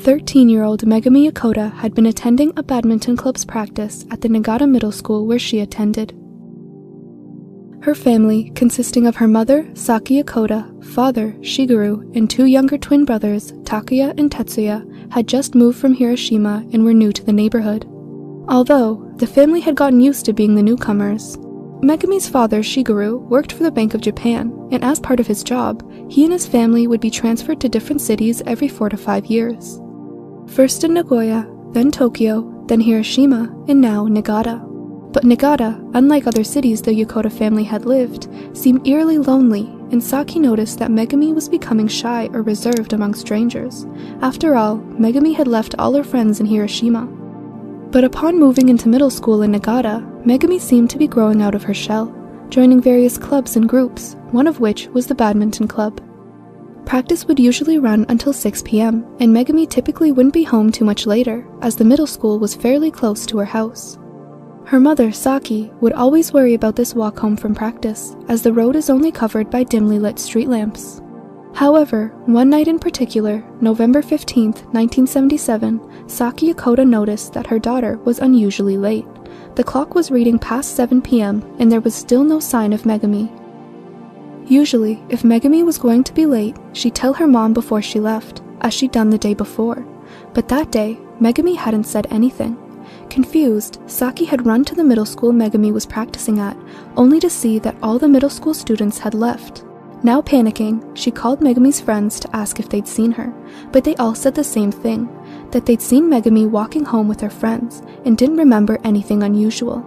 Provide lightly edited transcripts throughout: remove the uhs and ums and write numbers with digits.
13-year-old Megumi Yokota had been attending a badminton club's practice at the Niigata middle school where she attended. Her family, consisting of her mother, Saki Yokota, father, Shigeru, and two younger twin brothers, Takuya and Tetsuya, had just moved from Hiroshima and were new to the neighborhood. Although, the family had gotten used to being the newcomers. Megumi's father, Shigeru, worked for the Bank of Japan, and as part of his job, he and his family would be transferred to different cities every 4 to 5 years. First in Nagoya, then Tokyo, then Hiroshima, and now Niigata. But Niigata, unlike other cities the Yokota family had lived, seemed eerily lonely, and Saki noticed that Megumi was becoming shy or reserved among strangers. After all, Megumi had left all her friends in Hiroshima. But upon moving into middle school in Niigata, Megumi seemed to be growing out of her shell, joining various clubs and groups, one of which was the badminton club. Practice would usually run until 6 p.m., and Megumi typically wouldn't be home too much later, as the middle school was fairly close to her house. Her mother, Saki, would always worry about this walk home from practice, as the road is only covered by dimly lit street lamps. However, one night in particular, November 15, 1977, Saki Yokota noticed that her daughter was unusually late. The clock was reading past 7 p.m., and there was still no sign of Megumi. Usually, if Megumi was going to be late, she'd tell her mom before she left, as she'd done the day before. But that day, Megumi hadn't said anything. Confused, Saki had run to the middle school Megumi was practicing at, only to see that all the middle school students had left. Now panicking, she called Megumi's friends to ask if they'd seen her, but they all said the same thing, that they'd seen Megumi walking home with her friends, and didn't remember anything unusual.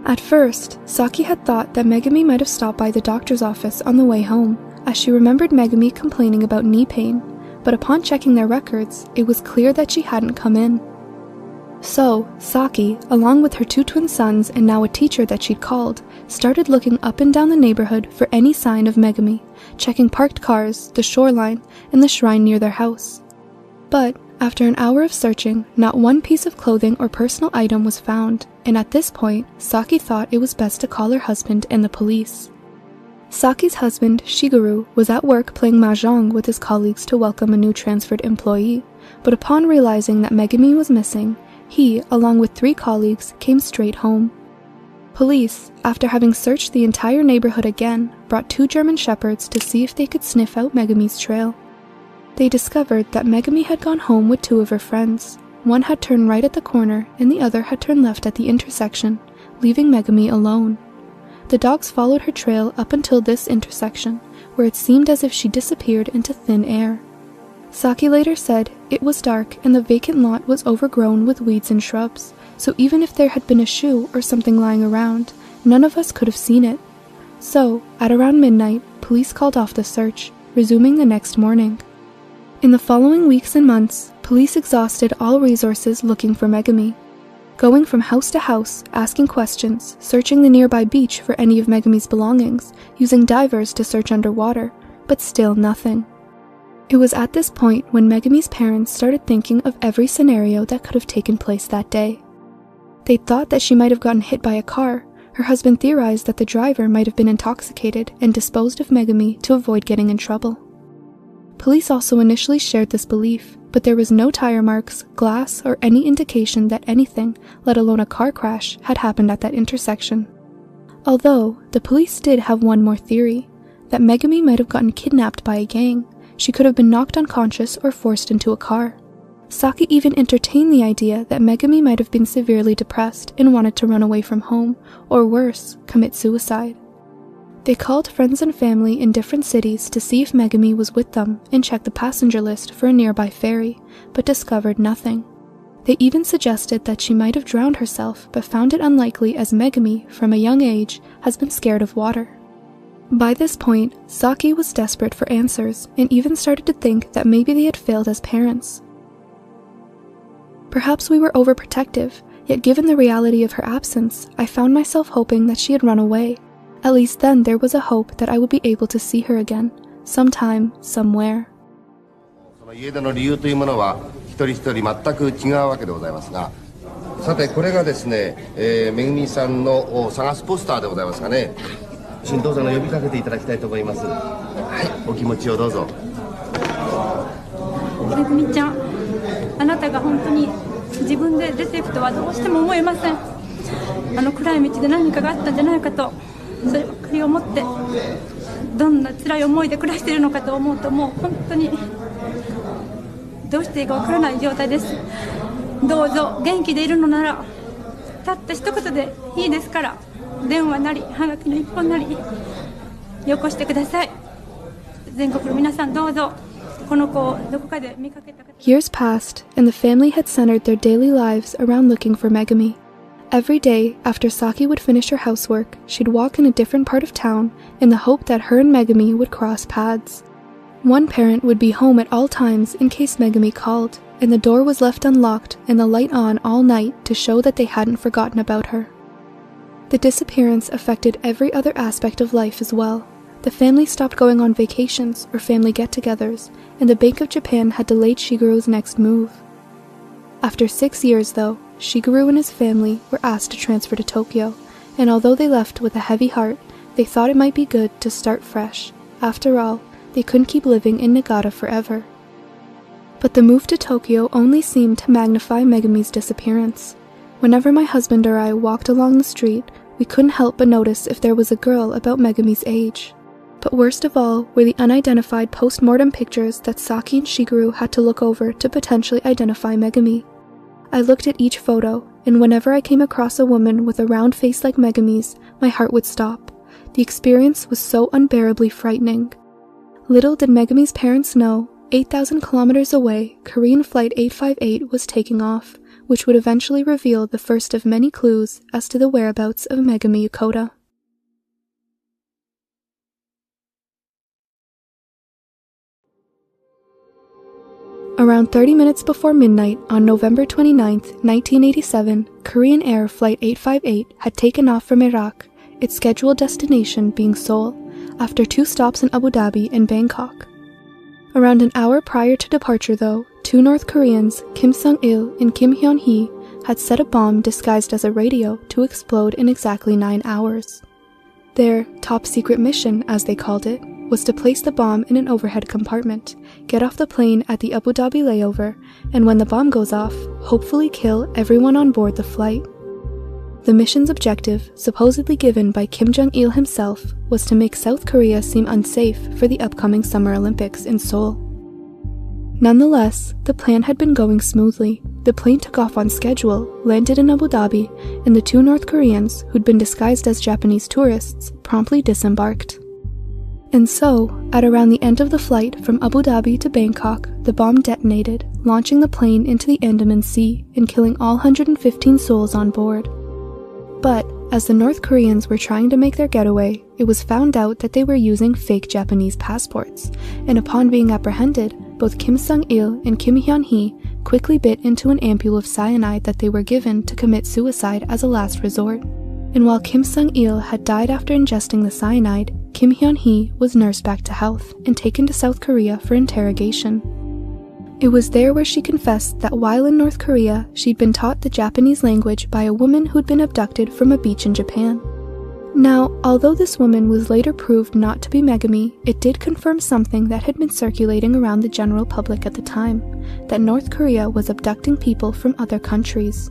At first, Saki had thought that Megumi might have stopped by the doctor's office on the way home, as she remembered Megumi complaining about knee pain, but upon checking their records, it was clear that she hadn't come in. So, Saki, along with her two twin sons and now a teacher that she'd called, started looking up and down the neighborhood for any sign of Megumi, checking parked cars, the shoreline, and the shrine near their house. But, after an hour of searching, not one piece of clothing or personal item was found, and at this point, Saki thought it was best to call her husband and the police. Saki's husband, Shigeru, was at work playing mahjong with his colleagues to welcome a new transferred employee, but upon realizing that Megumi was missing, he, along with 3 colleagues, came straight home. Police, after having searched the entire neighborhood again, brought 2 German shepherds to see if they could sniff out Megumi's trail. They discovered that Megumi had gone home with 2 of her friends. One had turned right at the corner, and the other had turned left at the intersection, leaving Megumi alone. The dogs followed her trail up until this intersection, where it seemed as if she disappeared into thin air. Saki later said it was dark and the vacant lot was overgrown with weeds and shrubs, so even if there had been a shoe or something lying around, none of us could have seen it. So, at around midnight, police called off the search, resuming the next morning. In the following weeks and months, police exhausted all resources looking for Megumi. Going from house to house, asking questions, searching the nearby beach for any of Megumi's belongings, using divers to search underwater, but still nothing. It was at this point when Megumi's parents started thinking of every scenario that could have taken place that day. They thought that she might have gotten hit by a car. Her husband theorized that the driver might have been intoxicated and disposed of Megumi to avoid getting in trouble. Police also initially shared this belief, but there was no tire marks, glass, or any indication that anything, let alone a car crash, had happened at that intersection. Although, the police did have one more theory, that Megumi might have gotten kidnapped by a gang. She could have been knocked unconscious or forced into a car. Saki even entertained the idea that Megumi might have been severely depressed and wanted to run away from home, or worse, commit suicide. They called friends and family in different cities to see if Megumi was with them and checked the passenger list for a nearby ferry, but discovered nothing. They even suggested that she might have drowned herself, but found it unlikely as Megumi, from a young age, has been scared of water. By this point, Saki was desperate for answers and even started to think that maybe they had failed as parents. Perhaps we were overprotective, yet given the reality of her absence, I found myself hoping that she had run away. At least then there was a hope that I would be able to see her again, sometime, somewhere. その家出の理由というものは一人一人全く違うわけでございますが、さてこれがですね、めぐみさんの探すポスターでございますがね。新藤さんの呼びかけていただきたいと思います。はい、お気持ちをどうぞ。めぐみちゃん、なたが本当に自分で出ていくとはどうしても思えません。暗い道で何かがあったんじゃないかと、そればっかり思って、どんな辛い思いで暮らしているのかと思うと、もう本当にどうしていいかわからない状態です。どうぞ元気でいるのなら、たった一言でいいですから、電話なりはがきの一本なりよこしてください。全国の皆さん、どうぞこの子をどこかで見かけた方。 Years passed, and the family had centered their daily lives around looking for Megumi. Every day, after Saki would finish her housework, she'd walk in a different part of town in the hope that her and Megumi would cross paths. One parent would be home at all times in case Megumi called, and the door was left unlocked and the light on all night to show that they hadn't forgotten about her. The disappearance affected every other aspect of life as well. The family stopped going on vacations or family get-togethers, and the Bank of Japan had delayed Shigeru's next move. After 6 years, though, Shigeru and his family were asked to transfer to Tokyo, and although they left with a heavy heart, they thought it might be good to start fresh. After all, they couldn't keep living in Niigata forever. But the move to Tokyo only seemed to magnify Megumi's disappearance. Whenever my husband or I walked along the street, we couldn't help but notice if there was a girl about Megumi's age. But worst of all were the unidentified post-mortem pictures that Saki and Shigeru had to look over to potentially identify Megumi. I looked at each photo, and whenever I came across a woman with a round face like Megumi's, my heart would stop. The experience was so unbearably frightening. Little did Megumi's parents know, 8,000 kilometers away, Korean Flight 858 was taking off, which would eventually reveal the first of many clues as to the whereabouts of Megumi Yokota. Around 30 minutes before midnight on November 29, 1987, Korean Air Flight 858 had taken off from Iraq, its scheduled destination being Seoul, after 2 stops in Abu Dhabi and Bangkok. Around an hour prior to departure, though, 2 North Koreans, Kim Sung-il and Kim Hyun-hee, had set a bomb disguised as a radio to explode in exactly 9 hours. Their top-secret mission, as they called it, was to place the bomb in an overhead compartment, get off the plane at the Abu Dhabi layover, and when the bomb goes off, hopefully kill everyone on board the flight. The mission's objective, supposedly given by Kim Jong-il himself, was to make South Korea seem unsafe for the upcoming Summer Olympics in Seoul. Nonetheless, the plan had been going smoothly. The plane took off on schedule, landed in Abu Dhabi, and the 2 North Koreans, who'd been disguised as Japanese tourists, promptly disembarked. And so, at around the end of the flight from Abu Dhabi to Bangkok, the bomb detonated, launching the plane into the Andaman Sea and killing all 115 souls on board. But, as the North Koreans were trying to make their getaway, it was found out that they were using fake Japanese passports, and upon being apprehended, both Kim Sung-il and Kim Hyun-hee quickly bit into an ampule of cyanide that they were given to commit suicide as a last resort. And while Kim Sung-il had died after ingesting the cyanide, Kim Hyun-hee was nursed back to health and taken to South Korea for interrogation. It was there where she confessed that while in North Korea, she'd been taught the Japanese language by a woman who'd been abducted from a beach in Japan. Now, although this woman was later proved not to be Megumi, it did confirm something that had been circulating around the general public at the time, that North Korea was abducting people from other countries.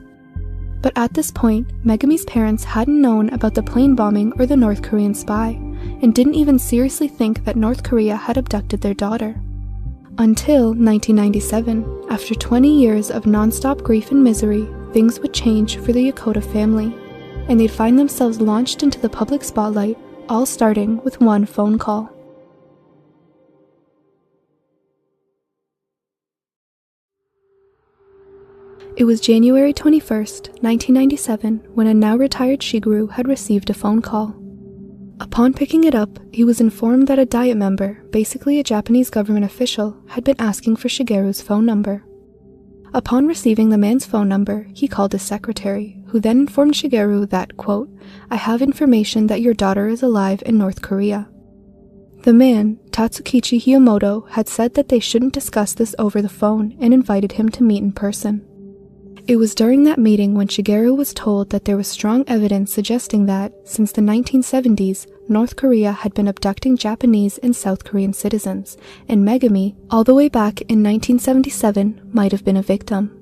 But at this point, Megumi's parents hadn't known about the plane bombing or the North Korean spy, and didn't even seriously think that North Korea had abducted their daughter. Until 1997, after 20 years of non-stop grief and misery, things would change for the Yokota family, and they'd find themselves launched into the public spotlight, all starting with one phone call. It was January 21st, 1997, when a now-retired Shigeru had received a phone call. Upon picking it up, he was informed that a Diet member, basically a Japanese government official, had been asking for Shigeru's phone number. Upon receiving the man's phone number, he called his secretary, who then informed Shigeru that, quote, "I have information that your daughter is alive in North Korea." The man, Tatsukichi Hiyomoto, had said that they shouldn't discuss this over the phone and invited him to meet in person. It was during that meeting when Shigeru was told that there was strong evidence suggesting that, since the 1970s, North Korea had been abducting Japanese and South Korean citizens, and Megumi, all the way back in 1977, might have been a victim.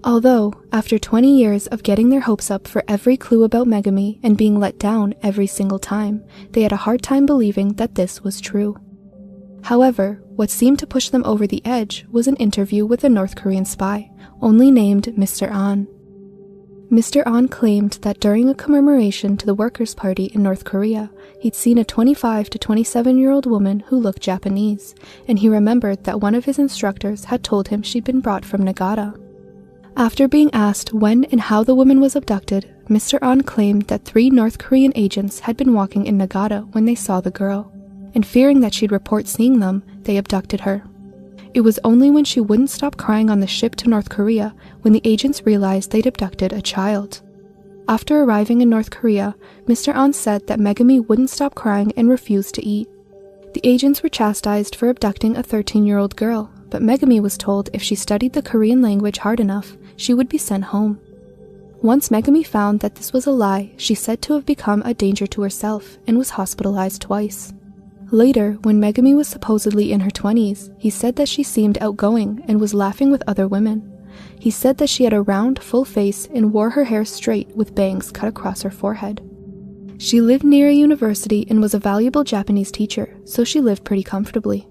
Although, after 20 years of getting their hopes up for every clue about Megumi and being let down every single time, they had a hard time believing that this was true. However, what seemed to push them over the edge was an interview with a North Korean spy, only named Mr. An. Mr. An claimed that during a commemoration to the Workers' Party in North Korea, he'd seen a 25 to 27-year-old woman who looked Japanese, and he remembered that one of his instructors had told him she'd been brought from Niigata. After being asked when and how the woman was abducted, Mr. An claimed that 3 North Korean agents had been walking in Niigata when they saw the girl, and fearing that she'd report seeing them, they abducted her. It was only when she wouldn't stop crying on the ship to North Korea when the agents realized they'd abducted a child. After arriving in North Korea, Mr. An said that Megumi wouldn't stop crying and refused to eat. The agents were chastised for abducting a 13-year-old girl, but Megumi was told if she studied the Korean language hard enough, she would be sent home. Once Megumi found that this was a lie, she said to have become a danger to herself and was hospitalized twice. Later, when Megumi was supposedly in her 20s, he said that she seemed outgoing and was laughing with other women. He said that she had a round, full face and wore her hair straight with bangs cut across her forehead. She lived near a university and was a valuable Japanese teacher, so she lived pretty comfortably.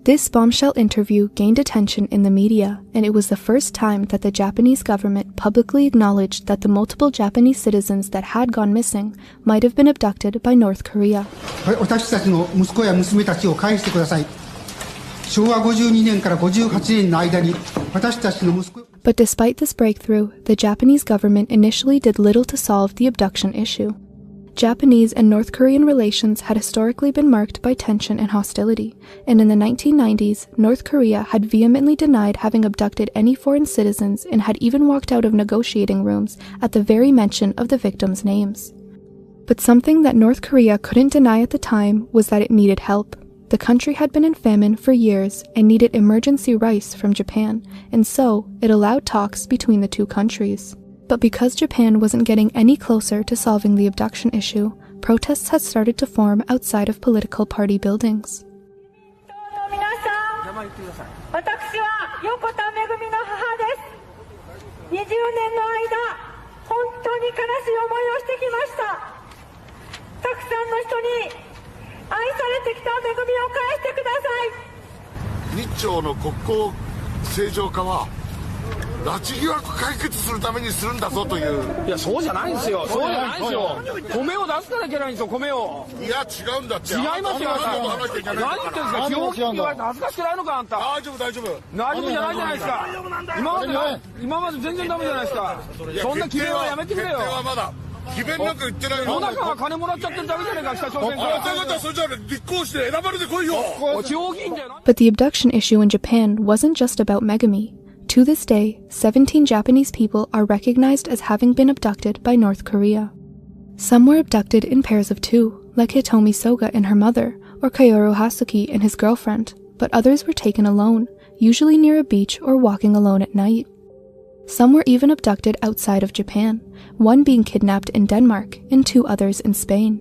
This bombshell interview gained attention in the media, and it was the first time that the Japanese government publicly acknowledged that the multiple Japanese citizens that had gone missing might have been abducted by North Korea. But despite this breakthrough, the Japanese government initially did little to solve the abduction issue. Japanese and North Korean relations had historically been marked by tension and hostility, and in the 1990s, North Korea had vehemently denied having abducted any foreign citizens and had even walked out of negotiating rooms at the very mention of the victims' names. But something that North Korea couldn't deny at the time was that it needed help. The country had been in famine for years and needed emergency rice from Japan, and so it allowed talks between the two countries. But because Japan wasn't getting any closer to solving the abduction issue, protests had started to form outside of political party buildings. 拉致疑惑解決するためにするんだぞという。いや、そうじゃないんですよ。そうじゃないんですよ。米を出すからいけないんですよ、米を。いや、違うんだって。違いますよ。何言ってんですか。地方って言われて恥ずかしくないのか、あんた。大丈夫、大丈夫。大丈夫じゃないじゃないですか。今まで全然ダメじゃないですか。そんな決めはやめてくれよ。はまだ。決めなんか言ってないよ。野中は金もらっちゃってるだけじゃないか、北朝鮮から。あなたそれじゃ立候補して選ばれてこいよ。地方議員だよ。But the abduction issue in Japan wasn't just about Megumi. To this day, 17 Japanese people are recognized as having been abducted by North Korea. Some were abducted in pairs of 2, like Hitomi Soga and her mother, or Kaoru Hasuki and his girlfriend, but others were taken alone, usually near a beach or walking alone at night. Some were even abducted outside of Japan, one being kidnapped in Denmark and 2 others in Spain.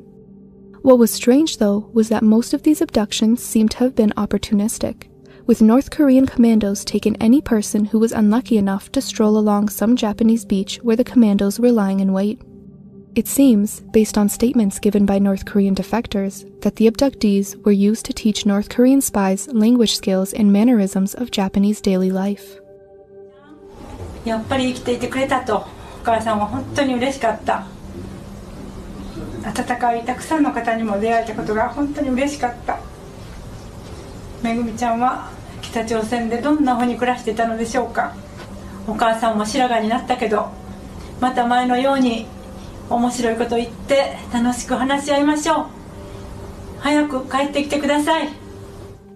What was strange, though, was that most of these abductions seemed to have been opportunistic, with North Korean commandos taking any person who was unlucky enough to stroll along some Japanese beach where the commandos were lying in wait. It seems, based on statements given by North Korean defectors, that the abductees were used to teach North Korean spies language skills and mannerisms of Japanese daily life. やっぱり生きていてくれたと、お母さんは本当に嬉しかった。温かいたくさんの方にも出会えたことが本当に嬉しかった。めぐみちゃんは北朝鮮でどんな風に暮らしていたのでしょうか。お母さんも白髪になったけど、また前のように面白いこと言って楽しく話し合いましょう。早く帰ってきてください。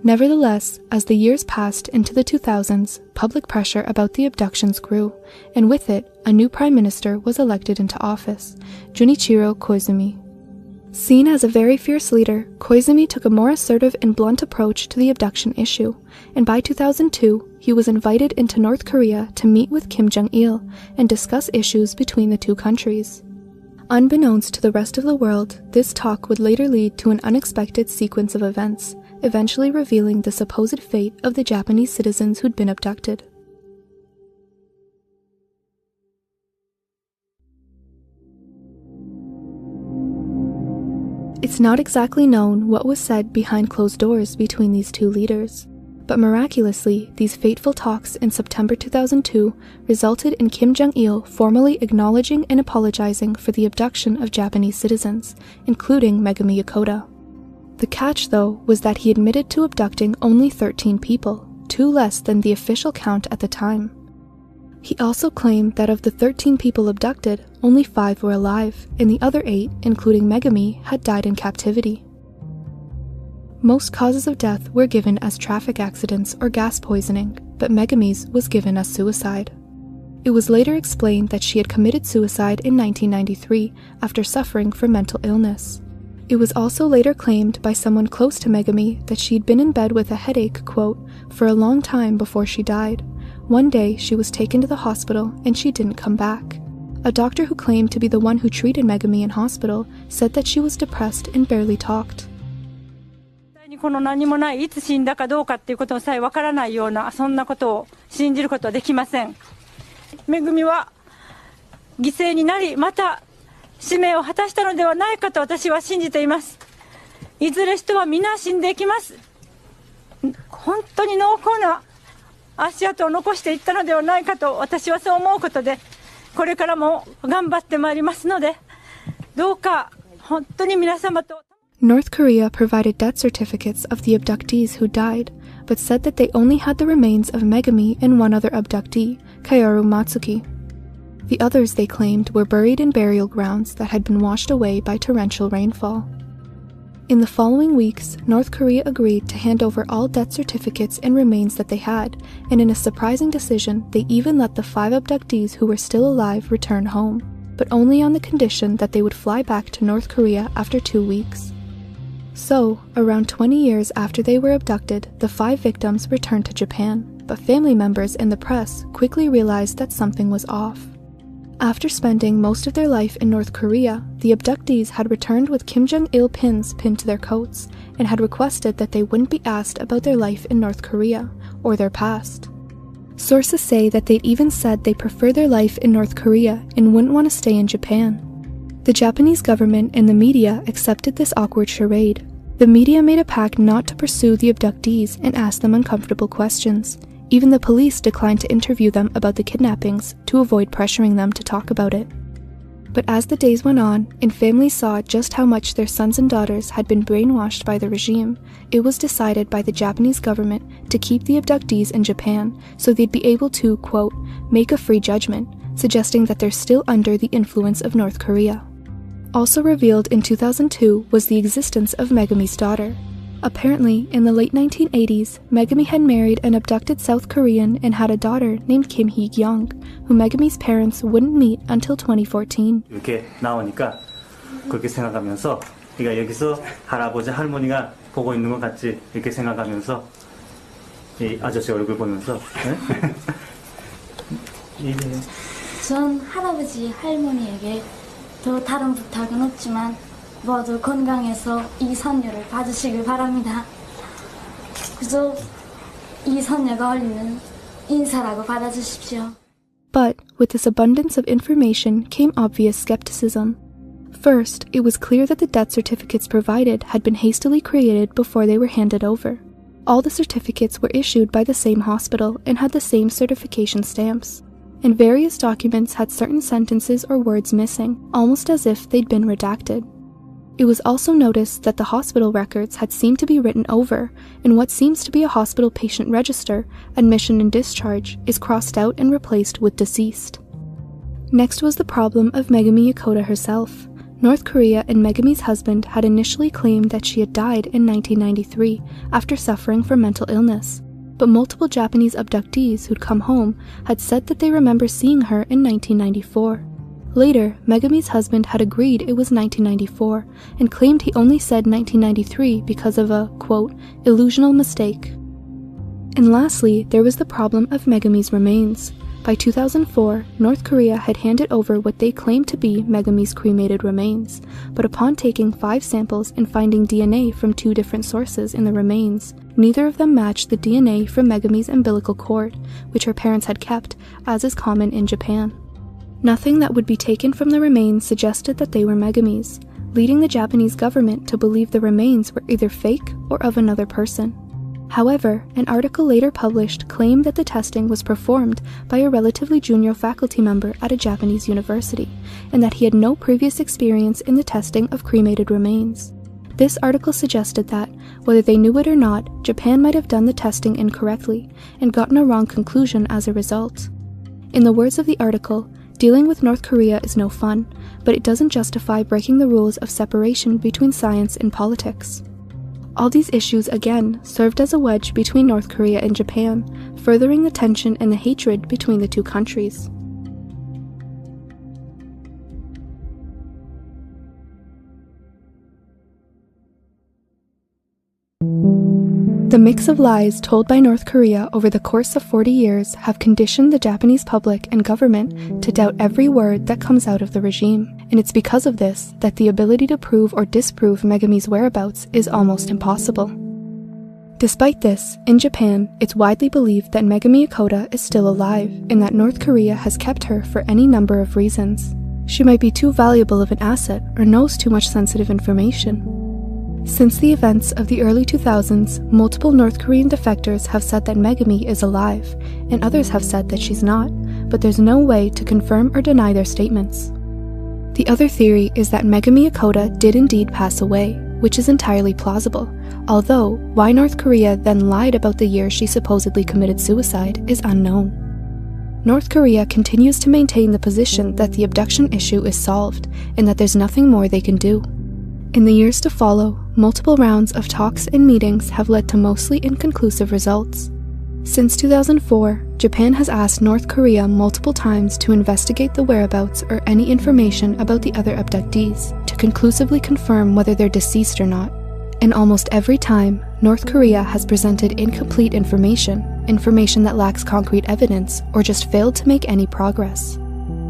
Nevertheless, as the years passed into the 2000s, public pressure about the abductions grew, and with it, a new prime minister was elected into office, Junichiro Koizumi. Seen as a very fierce leader, Koizumi took a more assertive and blunt approach to the abduction issue, and by 2002, he was invited into North Korea to meet with Kim Jong-il and discuss issues between the two countries. Unbeknownst to the rest of the world, this talk would later lead to an unexpected sequence of events, eventually revealing the supposed fate of the Japanese citizens who'd been abducted. It's not exactly known what was said behind closed doors between these two leaders, but miraculously, these fateful talks in September 2002 resulted in Kim Jong-il formally acknowledging and apologizing for the abduction of Japanese citizens, including Megumi Yokota. The catch, though, was that he admitted to abducting only 13 people, 2 less than the official count at the time. He also claimed that of the 13 people abducted, only 5 were alive, and the other 8, including Megumi, had died in captivity. Most causes of death were given as traffic accidents or gas poisoning, but Megumi's was given as suicide. It was later explained that she had committed suicide in 1993 after suffering from mental illness. It was also later claimed by someone close to Megumi that she'd been in bed with a headache, quote, for a long time before she died. One day, she was taken to the hospital and she didn't come back. A doctor who claimed to be the one who treated Megumi in hospital said that she was depressed and barely talked. この何もない、いつ死んだかどうかっていうことさえわからないような、そんなことを信じることはできません。めぐみは犠牲になり、また使命を果たしたのではないかと私は信じています。いずれ人は皆死んでいきます。本当に濃厚な足跡を残していったのではないかと私はそう思うことで、これからも頑張ってまいりますので、どうか本当に皆様と。North Korea provided death certificates of the abductees who died, but said that they only had the remains of Megumi and one other abductee, Kaoru Matsuki. The others, they claimed, were buried in burial grounds that had been washed away by torrential rainfall. In the following weeks, North Korea agreed to hand over all death certificates and remains that they had, and in a surprising decision, they even let the 5 abductees who were still alive return home, but only on the condition that they would fly back to North Korea after 2 weeks. So, around 20 years after they were abducted, the 5 victims returned to Japan, but family members and the press quickly realized that something was off. After spending most of their life in North Korea, the abductees had returned with Kim Jong-il pins pinned to their coats, and had requested that they wouldn't be asked about their life in North Korea, or their past. Sources say that they'd even said they prefer their life in North Korea and wouldn't want to stay in Japan. The Japanese government and the media accepted this awkward charade. The media made a pact not to pursue the abductees and ask them uncomfortable questions. Even the police declined to interview them about the kidnappings to avoid pressuring them to talk about it. But as the days went on, and families saw just how much their sons and daughters had been brainwashed by the regime, it was decided by the Japanese government to keep the abductees in Japan so they'd be able to, quote, make a free judgment, suggesting that they're still under the influence of North Korea. Also revealed in 2002 was the existence of Megumi's daughter. Apparently, in the late 1980s, Megumi had married an abducted South Korean and had a daughter named Kim Hee-kyung, who Megumi's parents wouldn't meet until 2014. 이렇게 나오니까 그렇게 생각하면서 그러니까 여기서 할아버지 할머니가 보고 있는 것 같지 이렇게 생각하면서 이 아저씨 얼굴 보면서 전 할아버지 할머니에게 더 다른 부탁은 없지만 모두 건강해서 이 선녀를 봐주시길 바랍니다. 그저 이 선녀가 올리는 인사라고 받아주십시오. But with this abundance of information came obvious skepticism. First, it was clear that the death certificates provided had been hastily created before they were handed over. All the certificates were issued by the same hospital and had the same certification stamps. And various documents had certain sentences or words missing, almost as if they'd been redacted. It was also noticed that the hospital records had seemed to be written over, and what seems to be a hospital patient register, admission and discharge, is crossed out and replaced with deceased. Next was the problem of Megumi Yokota herself. North Korea and Megumi's husband had initially claimed that she had died in 1993 after suffering from mental illness, but multiple Japanese abductees who'd come home had said that they remember seeing her in 1994. Later, Megumi's husband had agreed it was 1994 and claimed he only said 1993 because of a, quote, illusional mistake. And lastly, there was the problem of Megumi's remains. By 2004, North Korea had handed over what they claimed to be Megumi's cremated remains, but upon taking 5 samples and finding DNA from 2 different sources in the remains, neither of them matched the DNA from Megumi's umbilical cord, which her parents had kept, as is common in Japan. Nothing that would be taken from the remains suggested that they were Megumi's, leading the Japanese government to believe the remains were either fake or of another person. However, an article later published claimed that the testing was performed by a relatively junior faculty member at a Japanese university, and that he had no previous experience in the testing of cremated remains. This article suggested that, whether they knew it or not, Japan might have done the testing incorrectly, and gotten a wrong conclusion as a result. In the words of the article, dealing with North Korea is no fun, but it doesn't justify breaking the rules of separation between science and politics. All these issues again served as a wedge between North Korea and Japan, furthering the tension and the hatred between the two countries. The mix of lies told by North Korea over the course of 40 years have conditioned the Japanese public and government to doubt every word that comes out of the regime, and it's because of this that the ability to prove or disprove Megumi's whereabouts is almost impossible. Despite this, in Japan, it's widely believed that Megumi Yokota is still alive, and that North Korea has kept her for any number of reasons. She might be too valuable of an asset or knows too much sensitive information. Since the events of the early 2000s, multiple North Korean defectors have said that Megumi is alive, and others have said that she's not, but there's no way to confirm or deny their statements. The other theory is that Megumi Yokota did indeed pass away, which is entirely plausible, although why North Korea then lied about the year she supposedly committed suicide is unknown. North Korea continues to maintain the position that the abduction issue is solved, and that there's nothing more they can do. In the years to follow, multiple rounds of talks and meetings have led to mostly inconclusive results. Since 2004, Japan has asked North Korea multiple times to investigate the whereabouts or any information about the other abductees, to conclusively confirm whether they're deceased or not. And almost every time, North Korea has presented incomplete information that lacks concrete evidence, or just failed to make any progress.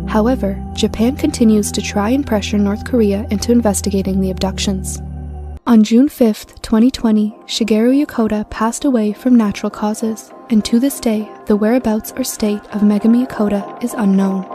However, Japan continues to try and pressure North Korea into investigating the abductions. On June 5, 2020, Shigeru Yokota passed away from natural causes, and to this day, the whereabouts or state of Megumi Yokota is unknown.